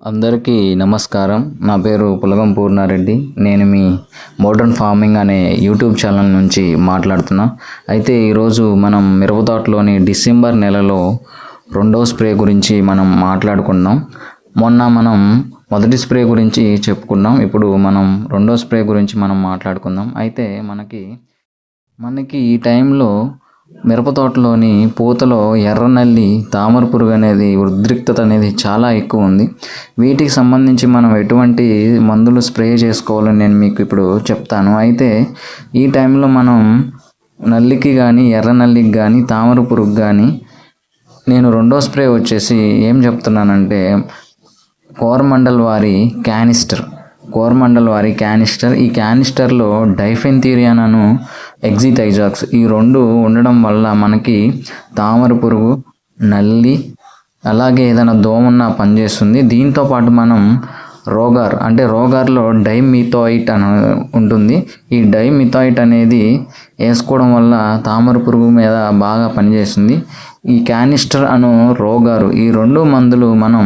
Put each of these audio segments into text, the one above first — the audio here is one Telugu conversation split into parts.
అందరికీ నమస్కారం. నా పేరు పులగం పూర్ణారెడ్డి. నేను మీ మోడర్న్ ఫార్మింగ్ అనే యూట్యూబ్ ఛానల్ నుంచి మాట్లాడుతున్నా. అయితే ఈరోజు మనం మిరప తోటలోని డిసెంబర్ నెలలో రెండవ స్ప్రే గురించి మనం మాట్లాడుకుందాం. మొన్న మనం మొదటి స్ప్రే గురించి చెప్పుకున్నాం. ఇప్పుడు మనం రెండో స్ప్రే గురించి మనం మాట్లాడుకుందాం. అయితే మనకి ఈ టైంలో మిరప తోటలోని పూతలో ఎర్రనల్లి, తామర పురుగు అనేది ఉద్రిక్తత అనేది చాలా ఎక్కువ ఉంది. వీటికి సంబంధించి మనం ఎటువంటి మందులు స్ప్రే చేసుకోవాలని నేను మీకు ఇప్పుడు చెప్తాను. అయితే ఈ టైంలో మనం నల్లికి కానీ, ఎర్రనల్లికి కానీ, తామర పురుగు కానీ నేను రెండో స్ప్రే వచ్చేసి ఏం చెప్తున్నానంటే కోరమండల్ వారి క్యానిస్టర్. ఈ క్యానిస్టర్లో డైఫెన్థీరియాను, ఎగ్జిథైజాక్స్ ఈ రెండు ఉండడం వల్ల మనకి తామర పురుగు, నల్లి అలాగే ఏదైనా దోమ ఉన్నా పనిచేస్తుంది. దీంతోపాటు మనం రోగార్లో డైమిథాయిట్ అని ఉంటుంది. ఈ డైమిథాయిట్ అనేది వేసుకోవడం వల్ల తామర పురుగు మీద బాగా పనిచేస్తుంది. ఈ క్యానిస్టర్ రోగారు ఈ రెండు మందులు మనం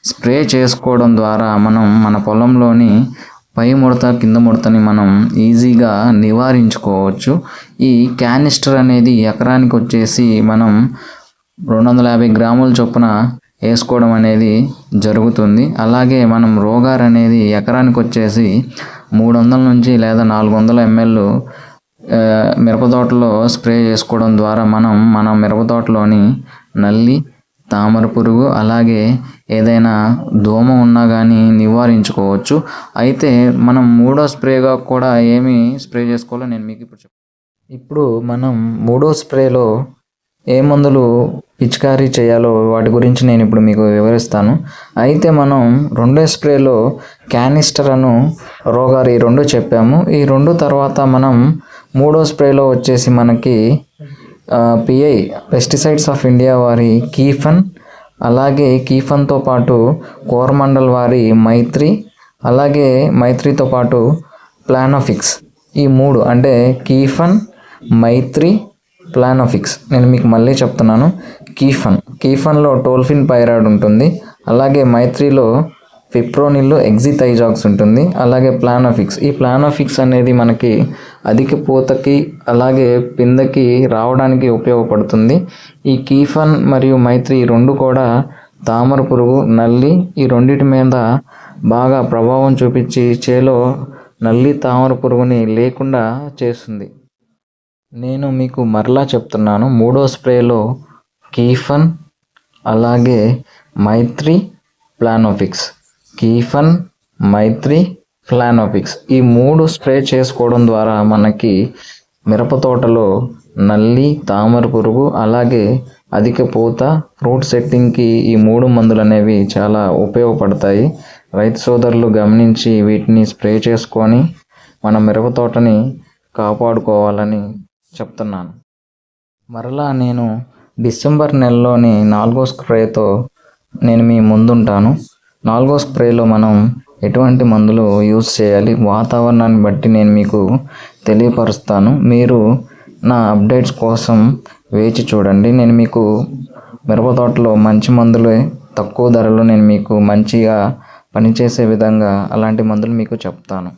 స్ప్రే చేసుకోవడం ద్వారా మనం మన పొలంలోని పై ముడత, కింద ముడతని మనం ఈజీగా నివారించుకోవచ్చు. ఈ క్యానిస్టర్ అనేది ఎకరానికి వచ్చేసి మనం 250 గ్రాముల చొప్పున వేసుకోవడం అనేది జరుగుతుంది. అలాగే మనం రోగార్ అనేది ఎకరానికి వచ్చేసి 300 నుంచి లేదా 400 ml మిరపతోటలో స్ప్రే చేసుకోవడం ద్వారా మనం మన మిరపతోటలోని నల్లి, తామర పురుగు అలాగే ఏదైనా దోమ ఉన్నా కానీ నివారించుకోవచ్చు. అయితే మనం మూడో స్ప్రేగా కూడా ఏమి స్ప్రే చేసుకోవాలో నేను మీకు ఇప్పుడు మనం మూడో స్ప్రేలో ఏ మందులు పిచికారీ చేయాలో వాటి గురించి నేను ఇప్పుడు మీకు వివరిస్తాను. అయితే మనం రెండో స్ప్రేలో క్యానిస్టర్ రోగారు ఈ రెండు చెప్పాము. ఈ రెండు తర్వాత మనం మూడో స్ప్రేలో వచ్చేసి మనకి పిఐ పెస్టిసైడ్స్ ఆఫ్ ఇండియా వారి కీఫన్, అలాగే కీఫన్తో పాటు కోరమండల్ వారి మైత్రి, అలాగే మైత్రితో పాటు ప్లానోఫిక్స్, ఈ మూడు అంటే కీఫన్, మైత్రి, ప్లానోఫిక్స్. నేను మీకు మళ్ళీ చెప్తున్నాను. కీఫన్లో టోల్ఫిన్ పైరాయిడ్ ఉంటుంది, అలాగే మైత్రిలో ఫిప్రోనిల్, ఎగ్జిథైజాక్స్ ఉంటుంది, అలాగే ప్లానోఫిక్స్. ఈ ప్లానోఫిక్స్ అనేది మనకి అధిక పూతకి అలాగే పిందకి రావడానికి ఉపయోగపడుతుంది. ఈ కీఫన్ మరియు మైత్రి ఈ రెండు కూడా తామర పురుగు, నల్లి ఈ రెండింటి మీద బాగా ప్రభావం చూపించి చేలో నల్లి, తామర పురుగుని లేకుండా చేస్తుంది. నేను మీకు మరలా చెప్తున్నాను. మూడో స్ప్రేలో కీఫన్ అలాగే మైత్రి, ప్లానోఫిక్స్, కీఫన్, మైత్రి, ప్లానోఫిక్స్ ఈ మూడు స్ప్రే చేసుకోవడం ద్వారా మనకి మిరప తోటలో నల్లి, తామర పురుగు అలాగే అధిక పూత, ఫ్రూట్ సెట్టింగ్కి ఈ మూడు మందులు అనేవి చాలా ఉపయోగపడతాయి. రైతు సోదరులు గమనించి వీటిని స్ప్రే చేసుకొని మన మిరప తోటని కాపాడుకోవాలని చెప్తున్నాను. మరలా నేను డిసెంబర్ నెలలోని 4వ స్ప్రేతో నేను మీ ముందుంటాను. 4వ స్ప్రేలో మనం ఎటువంటి మందులు యూజ్ చేయాలి వాతావరణాన్ని బట్టి నేను మీకు తెలియపరుస్తాను. మీరు నా అప్డేట్స్ కోసం వేచి చూడండి. నేను మీకు మిరప తోటలో మంచి మందులు తక్కువ ధరలో నేను మీకు మంచిగా పనిచేసే విధంగా అలాంటి మందులు మీకు చెప్తాను.